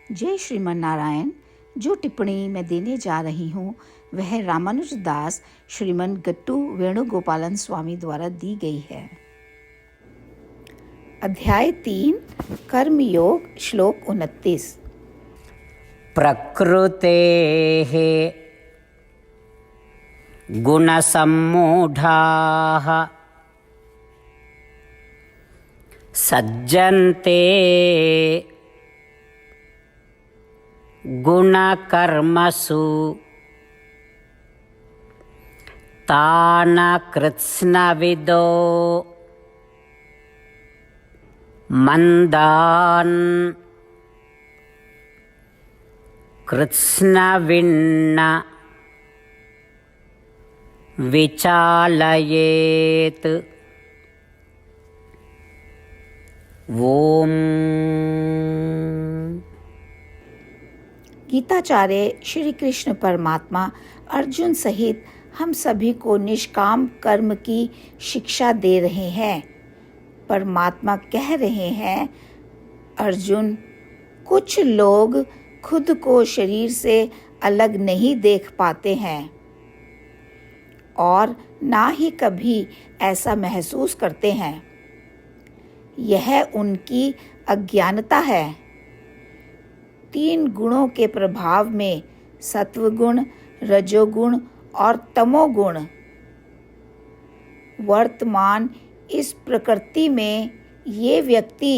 जय श्रीमन नारायण। जो टिप्पणी मैं देने जा रही हूँ वह रामानुज दास श्रीमन गट्टू वेणुगोपालन स्वामी द्वारा दी गई है। अध्याय 3 कर्मयोग श्लोक 29। प्रकृतेः गुणसम्मूढाः सज्जन्ते गुणकर्मसु तान् कृत्स्नविदो मन्दान् कृत्स्नविन्न विचालयेत्। ओम। गीताचार्य श्री कृष्ण परमात्मा अर्जुन सहित हम सभी को निष्काम कर्म की शिक्षा दे रहे हैं। परमात्मा कह रहे हैं, अर्जुन, कुछ लोग खुद को शरीर से अलग नहीं देख पाते हैं और ना ही कभी ऐसा महसूस करते हैं। यह उनकी अज्ञानता है। 3 गुणों के प्रभाव में सत्वगुण, रजोगुण और तमोगुण वर्तमान इस प्रकृति में ये व्यक्ति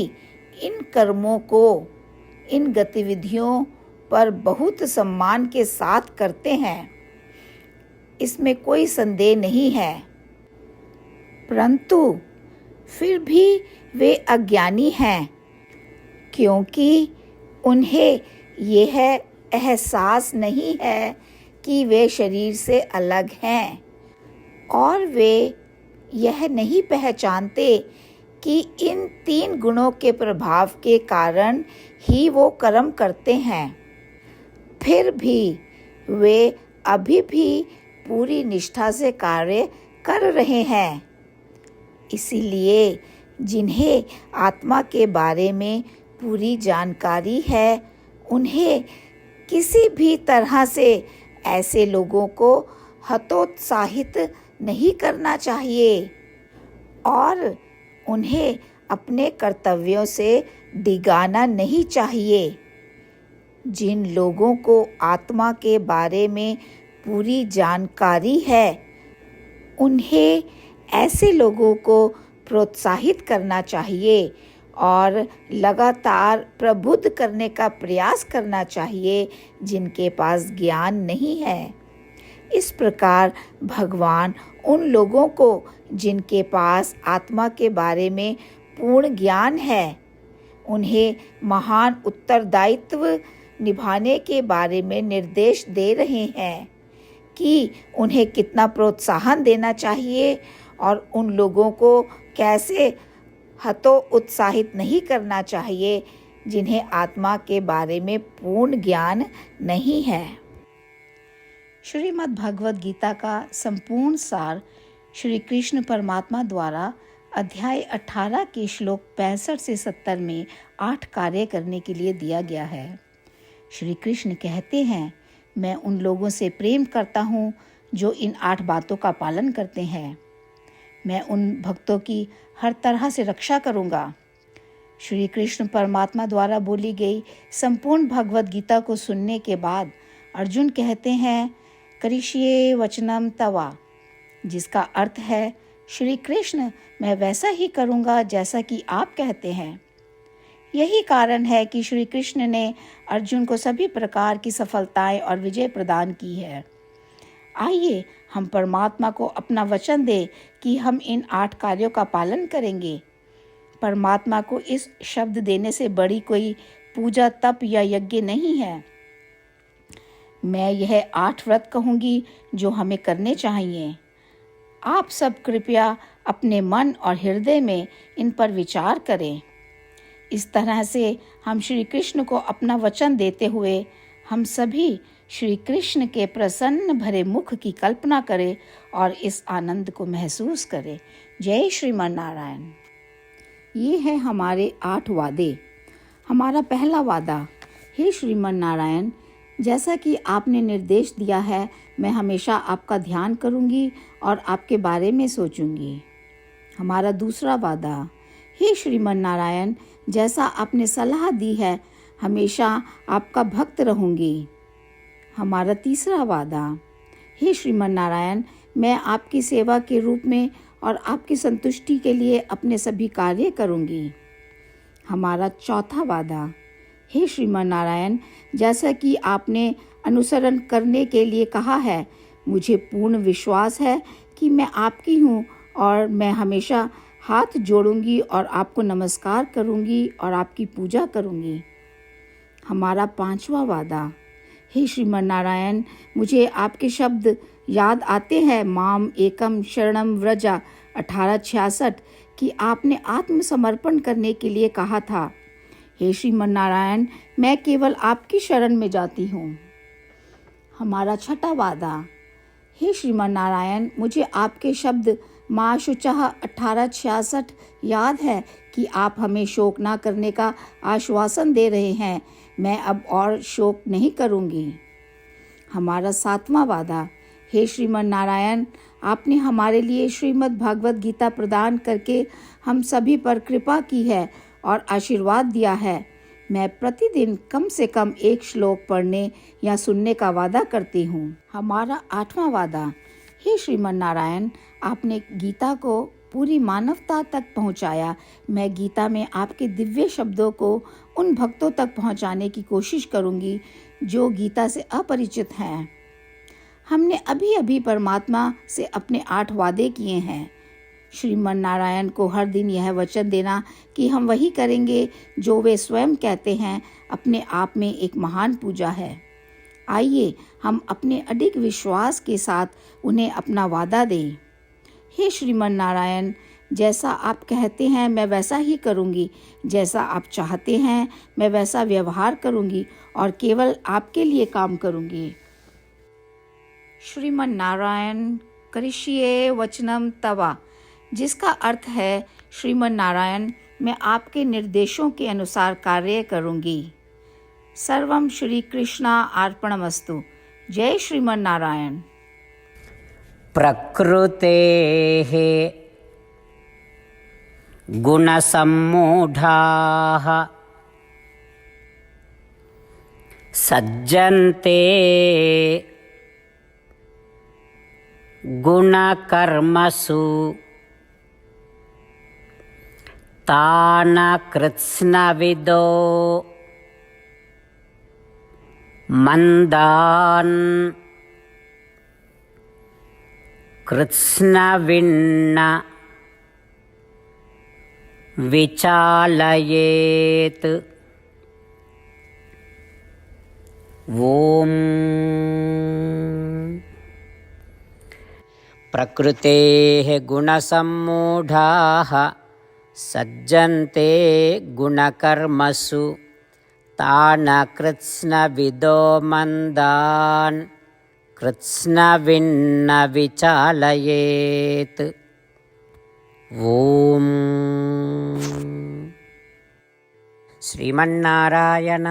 इन कर्मों को, इन गतिविधियों पर बहुत सम्मान के साथ करते हैं, इसमें कोई संदेह नहीं है। परंतु फिर भी वे अज्ञानी हैं, क्योंकि उन्हें यह एहसास नहीं है कि वे शरीर से अलग हैं और वे यह नहीं पहचानते कि इन 3 गुणों के प्रभाव के कारण ही वो कर्म करते हैं। फिर भी वे अभी भी पूरी निष्ठा से कार्य कर रहे हैं। इसीलिए जिन्हें आत्मा के बारे में पूरी जानकारी है, उन्हें किसी भी तरह से ऐसे लोगों को हतोत्साहित नहीं करना चाहिए और उन्हें अपने कर्तव्यों से डिगाना नहीं चाहिए। जिन लोगों को आत्मा के बारे में पूरी जानकारी है, उन्हें ऐसे लोगों को प्रोत्साहित करना चाहिए और लगातार प्रबुद्ध करने का प्रयास करना चाहिए जिनके पास ज्ञान नहीं है। इस प्रकार भगवान उन लोगों को जिनके पास आत्मा के बारे में पूर्ण ज्ञान है, उन्हें महान उत्तरदायित्व निभाने के बारे में निर्देश दे रहे हैं कि उन्हें कितना प्रोत्साहन देना चाहिए और उन लोगों को कैसे हतोत्साहित नहीं करना चाहिए जिन्हें आत्मा के बारे में पूर्ण ज्ञान नहीं है। श्रीमद् भगवद गीता का संपूर्ण सार श्री कृष्ण परमात्मा द्वारा अध्याय 18 के श्लोक 65 से 70 में 8 कार्य करने के लिए दिया गया है। श्री कृष्ण कहते हैं, मैं उन लोगों से प्रेम करता हूँ जो इन 8 बातों का पालन करते हैं। मैं उन भक्तों की हर तरह से रक्षा करूँगा। श्री कृष्ण परमात्मा द्वारा बोली गई संपूर्ण भगवद गीता को सुनने के बाद अर्जुन कहते हैं, करिष्ये वचनम तवा, जिसका अर्थ है, श्री कृष्ण, मैं वैसा ही करूँगा जैसा कि आप कहते हैं। यही कारण है कि श्री कृष्ण ने अर्जुन को सभी प्रकार की सफलताएं और विजय प्रदान की है। आइए हम परमात्मा को अपना वचन दें कि हम इन 8 कार्यों का पालन करेंगे। परमात्मा को इस शब्द देने से बड़ी कोई पूजा, तप या यज्ञ नहीं है। मैं यह 8 व्रत कहूँगी जो हमें करने चाहिए। आप सब कृपया अपने मन और हृदय में इन पर विचार करें। इस तरह से हम श्री कृष्ण को अपना वचन देते हुए हम सभी श्री कृष्ण के प्रसन्न भरे मुख की कल्पना करें और इस आनंद को महसूस करें। जय श्रीमन नारायण। ये है हमारे 8 वादे। हमारा पहला वादा, हे श्रीमन नारायण, जैसा कि आपने निर्देश दिया है, मैं हमेशा आपका ध्यान करूंगी और आपके बारे में सोचूंगी। हमारा दूसरा वादा। हे श्रीमन नारायण, जैसा आपने सलाह दी है, हमेशा आपका भक्त रहूंगी। हमारा तीसरा वादा। हे श्रीमन नारायण, मैं आपकी सेवा के रूप में और आपकी संतुष्टि के लिए अपने सभी कार्य करूंगी। हमारा चौथा वादा। हे श्रीमन नारायण, जैसा कि आपने अनुसरण करने के लिए कहा है, मुझे पूर्ण विश्वास है कि मैं आपकी हूँ और मैं हमेशा हाथ जोड़ूंगी और आपको नमस्कार करूंगी और आपकी पूजा करूंगी। हमारा पांचवा वादा। हे श्रीमन नारायण, मुझे आपके शब्द याद आते हैं, माम एकम शरणम व्रजा 1866, कि आपने आत्मसमर्पण करने के लिए कहा था। हे श्रीमन नारायण, मैं केवल आपकी शरण में जाती हूँ। हमारा छठा वादा। हे श्रीमन नारायण, मुझे आपके शब्द माँ शुचः 1866 याद है कि आप हमें शोक ना करने का आश्वासन दे रहे हैं। मैं अब और शोक नहीं करूँगी। हमारा सातवां वादा। हे श्रीमन नारायण, आपने हमारे लिए श्रीमद् भागवत गीता प्रदान करके हम सभी पर कृपा की है और आशीर्वाद दिया है। मैं प्रतिदिन कम से कम एक श्लोक पढ़ने या सुनने का वादा करती हूँ। हमारा आठवां वादा। हे श्रीमन नारायण, आपने गीता को पूरी मानवता तक पहुँचाया। मैं गीता में आपके दिव्य शब्दों को उन भक्तों तक पहुँचाने की कोशिश करूँगी जो गीता से अपरिचित हैं। हमने अभी अभी परमात्मा से अपने 8 वादे किए हैं। श्रीमन नारायण को हर दिन यह वचन देना कि हम वही करेंगे जो वे स्वयं कहते हैं, अपने आप में एक महान पूजा है। आइए हम अपने अडिग विश्वास के साथ उन्हें अपना वादा दें। हे श्रीमन नारायण, जैसा आप कहते हैं मैं वैसा ही करूँगी। जैसा आप चाहते हैं मैं वैसा व्यवहार करूँगी और केवल आपके लिए काम करूँगी। श्रीमन नारायण करिष्ये वचनम तवा, जिसका अर्थ है, श्रीमन नारायण, मैं आपके निर्देशों के अनुसार कार्य करूँगी। सर्वम श्री कृष्णा अर्पणमस्तु। जय श्रीमन नारायण। प्रकृतेः गुणसम्मूढाः सज्जन्ते गुणकर्मसु तान् कृत्स्नविदो मन्दान् कृत्स्नविन्न विचालयेत्। ॐ प्रकृतेः गुणसम्मूढाः सज्जन्ते गुणकर्मसु तान् कृत्स्नविदो मन्दान् कृत्स्नविन्न विचालयेत्। ॐ श्रीमन्नारायण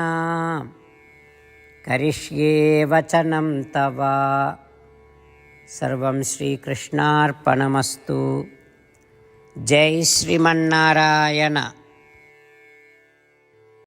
करिष्ये वचनं तव। सर्वं श्रीकृष्णार्पणमस्तु। जय श्रीमन्नारायण।